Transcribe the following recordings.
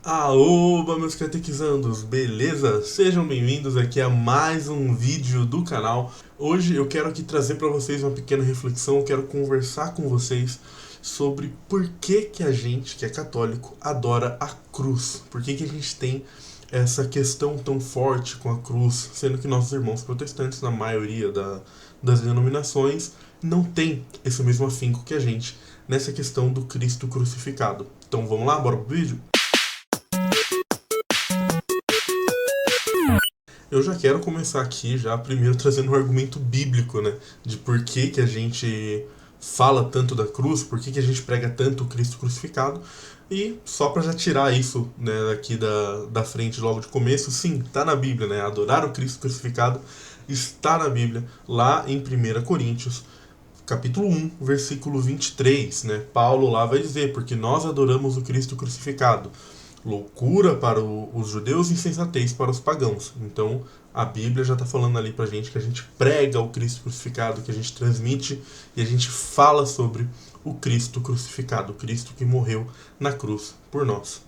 Aoba, meus catequizandos, beleza? Sejam bem-vindos aqui a mais um vídeo do canal. Hoje eu quero aqui trazer para vocês uma pequena reflexão, eu quero conversar com vocês sobre por que a gente, que é católico, adora a cruz. Por que a gente tem essa questão tão forte com a cruz, sendo que nossos irmãos protestantes, na maioria das denominações, não tem esse mesmo afinco que a gente nessa questão do Cristo crucificado. Então vamos lá, bora pro vídeo? Eu já quero começar aqui, já primeiro trazendo um argumento bíblico, né? De por que a gente fala tanto da cruz, por que a gente prega tanto o Cristo crucificado. E só para já tirar isso, né, aqui da frente logo de começo, sim, tá na Bíblia, né? Adorar o Cristo crucificado está na Bíblia, lá em 1 Coríntios, capítulo 1, versículo 23, né? Paulo lá vai dizer, porque nós adoramos o Cristo crucificado. Loucura para os judeus e insensatez para os pagãos. Então, a Bíblia já está falando ali pra gente que a gente prega o Cristo crucificado, que a gente transmite e a gente fala sobre o Cristo crucificado, o Cristo que morreu na cruz por nós.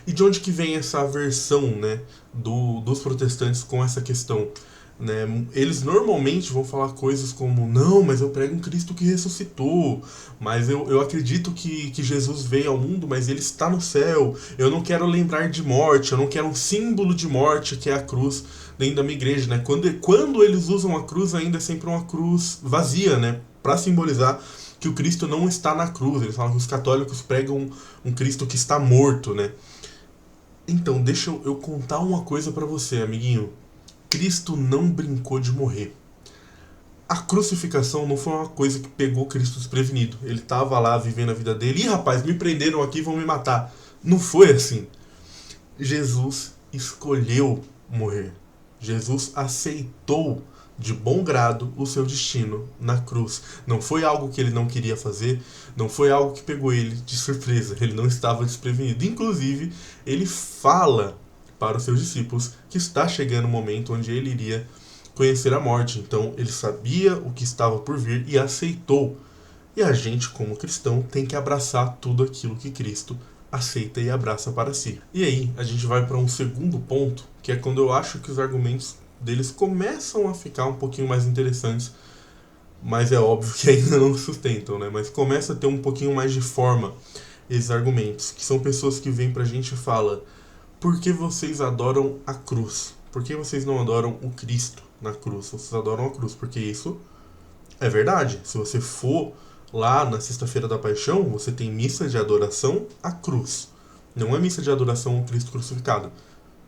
E de onde que vem essa aversão, né, dos protestantes com essa questão? Né? Eles normalmente vão falar coisas como: não, mas eu prego um Cristo que ressuscitou, mas eu acredito que Jesus veio ao mundo, mas ele está no céu, eu não quero lembrar de morte, eu não quero um símbolo de morte que é a cruz dentro da minha igreja. Né? Quando eles usam a cruz, ainda é sempre uma cruz vazia, né? Para simbolizar que o Cristo não está na cruz. Eles falam que os católicos pregam um Cristo que está morto, né? Então, deixa eu contar uma coisa para você, amiguinho. Cristo não brincou de morrer. A crucificação não foi uma coisa que pegou Cristo desprevenido. Ele estava lá vivendo a vida dele. Ih, rapaz, me prenderam aqui, vão me matar. Não foi assim. Jesus escolheu morrer. Jesus aceitou de bom grado o seu destino na cruz. Não foi algo que ele não queria fazer, não foi algo que pegou ele de surpresa. Ele não estava desprevenido. Inclusive, ele fala para os seus discípulos que está chegando o momento onde ele iria conhecer a morte. Então, ele sabia o que estava por vir e aceitou. E a gente, como cristão, tem que abraçar tudo aquilo que Cristo aceita e abraça para si. E aí, a gente vai para um segundo ponto, que é quando eu acho que os argumentos deles começam a ficar um pouquinho mais interessantes, mas é óbvio que ainda não sustentam, né? Mas começa a ter um pouquinho mais de forma esses argumentos, que são pessoas que vêm pra gente e falam: por que vocês adoram a cruz? Por que vocês não adoram o Cristo na cruz? Vocês adoram a cruz porque isso é verdade. Se você for lá na Sexta-feira da Paixão, você tem missa de adoração à cruz. Não é missa de adoração ao Cristo crucificado.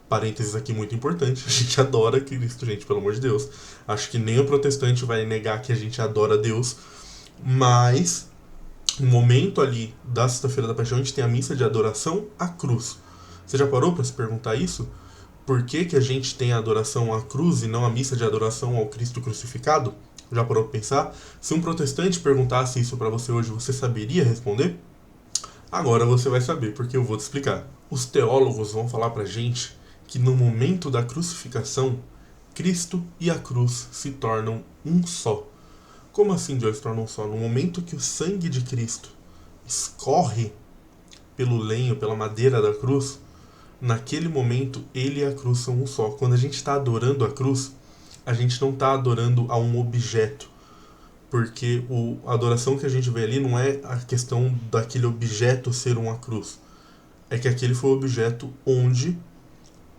Parênteses aqui muito importante, a gente adora Cristo, gente, pelo amor de Deus. Acho que nem o protestante vai negar que a gente adora Deus, mas no momento ali da Sexta-feira da Paixão, a gente tem a missa de adoração à cruz. Você já parou para se perguntar isso? Por que a gente tem a adoração à cruz e não a missa de adoração ao Cristo crucificado? Já parou para pensar? Se um protestante perguntasse isso para você hoje, você saberia responder? Agora você vai saber, porque eu vou te explicar. Os teólogos vão falar pra gente que no momento da crucificação, Cristo e a cruz se tornam um só. Como assim Deus se torna um só? No momento que o sangue de Cristo escorre pelo lenho, pela madeira da cruz, naquele momento ele e a cruz são um só. Quando a gente está adorando a cruz, a gente não está adorando a um objeto, porque a adoração que a gente vê ali não é a questão daquele objeto ser uma cruz, é que aquele foi o objeto onde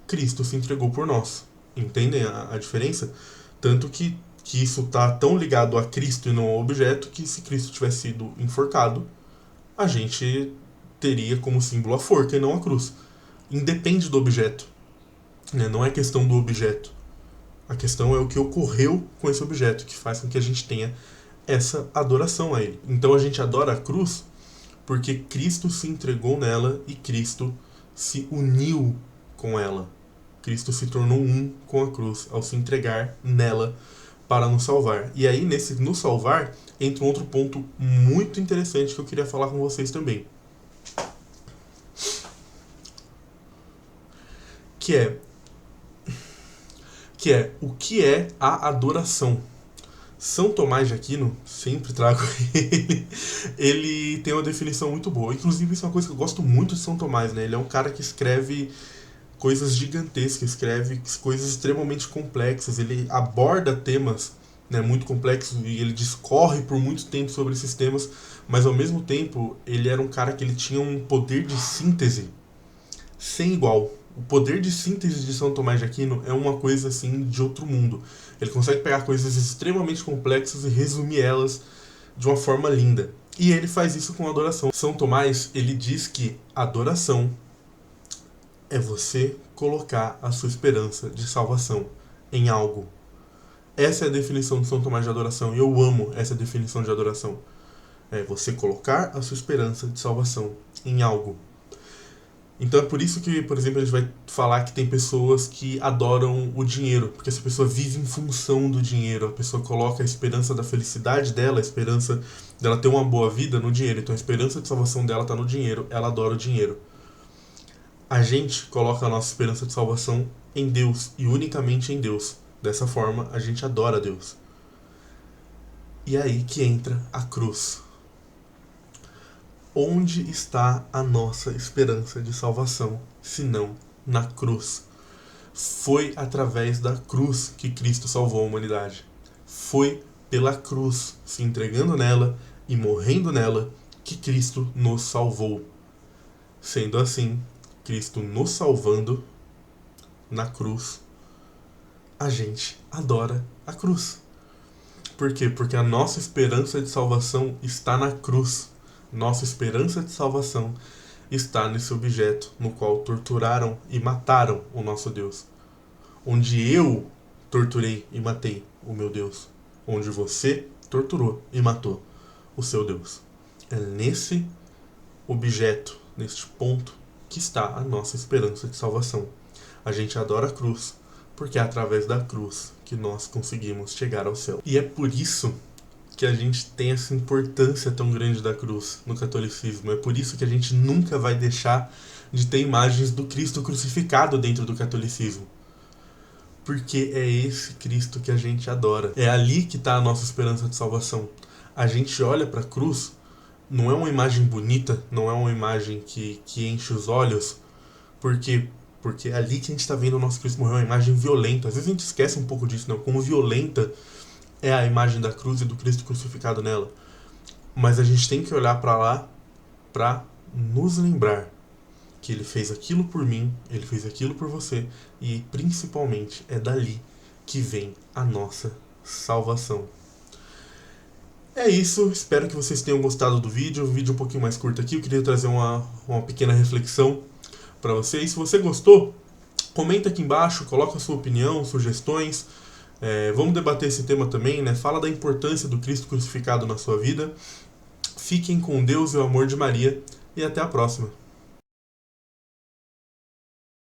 Cristo se entregou por nós. Entendem a diferença? Tanto que isso está tão ligado a Cristo e não ao objeto, que se Cristo tivesse sido enforcado, a gente teria como símbolo a forca e não a cruz. Independe do objeto, né? Não é questão do objeto. A questão é o que ocorreu com esse objeto, que faz com que a gente tenha essa adoração a ele. Então a gente adora a cruz porque Cristo se entregou nela e Cristo se uniu com ela. Cristo se tornou um com a cruz ao se entregar nela para nos salvar. E aí, nesse nos salvar, entra um outro ponto muito interessante que eu queria falar com vocês também. Que é o que é a adoração. São Tomás de Aquino, sempre trago ele tem uma definição muito boa. Inclusive, isso é uma coisa que eu gosto muito de São Tomás, né? Ele é um cara que escreve coisas gigantescas, escreve coisas extremamente complexas, ele aborda temas, né, muito complexos e ele discorre por muito tempo sobre esses temas, mas ao mesmo tempo ele era um cara que ele tinha um poder de síntese sem igual. O poder de síntese de São Tomás de Aquino é uma coisa assim de outro mundo. Ele consegue pegar coisas extremamente complexas e resumir elas de uma forma linda. E ele faz isso com adoração. São Tomás, ele diz que adoração é você colocar a sua esperança de salvação em algo. Essa é a definição de São Tomás de adoração, e eu amo essa definição de adoração. É você colocar a sua esperança de salvação em algo. Então é por isso que, por exemplo, a gente vai falar que tem pessoas que adoram o dinheiro, porque essa pessoa vive em função do dinheiro, a pessoa coloca a esperança da felicidade dela, a esperança dela ter uma boa vida no dinheiro, então a esperança de salvação dela está no dinheiro, ela adora o dinheiro. A gente coloca a nossa esperança de salvação em Deus, e unicamente em Deus. Dessa forma, a gente adora Deus. E é aí que entra a cruz. Onde está a nossa esperança de salvação, senão na cruz? Foi através da cruz que Cristo salvou a humanidade. Foi pela cruz, se entregando nela e morrendo nela, que Cristo nos salvou. Sendo assim, Cristo nos salvando na cruz, a gente adora a cruz. Por quê? Porque a nossa esperança de salvação está na cruz. Nossa esperança de salvação está nesse objeto no qual torturaram e mataram o nosso Deus. Onde eu torturei e matei o meu Deus. Onde você torturou e matou o seu Deus. É nesse objeto, neste ponto, que está a nossa esperança de salvação. A gente adora a cruz, porque é através da cruz que nós conseguimos chegar ao céu. E é por isso que a gente tem essa importância tão grande da cruz no catolicismo. É por isso que a gente nunca vai deixar de ter imagens do Cristo crucificado dentro do catolicismo. Porque é esse Cristo que a gente adora. É ali que está a nossa esperança de salvação. A gente olha para a cruz, não é uma imagem bonita, não é uma imagem que enche os olhos, porque é ali que a gente está vendo o nosso Cristo morrer, uma imagem violenta. Às vezes a gente esquece um pouco disso, não? Como violenta é a imagem da cruz e do Cristo crucificado nela. Mas a gente tem que olhar para lá para nos lembrar que ele fez aquilo por mim, ele fez aquilo por você, e principalmente é dali que vem a nossa salvação. É isso, espero que vocês tenham gostado do vídeo. Um vídeo um pouquinho mais curto aqui, eu queria trazer uma pequena reflexão para vocês. Se você gostou, comenta aqui embaixo, coloca a sua opinião, sugestões. Vamos debater esse tema também, né? Fala da importância do Cristo crucificado na sua vida. Fiquem com Deus e o amor de Maria, e até a próxima.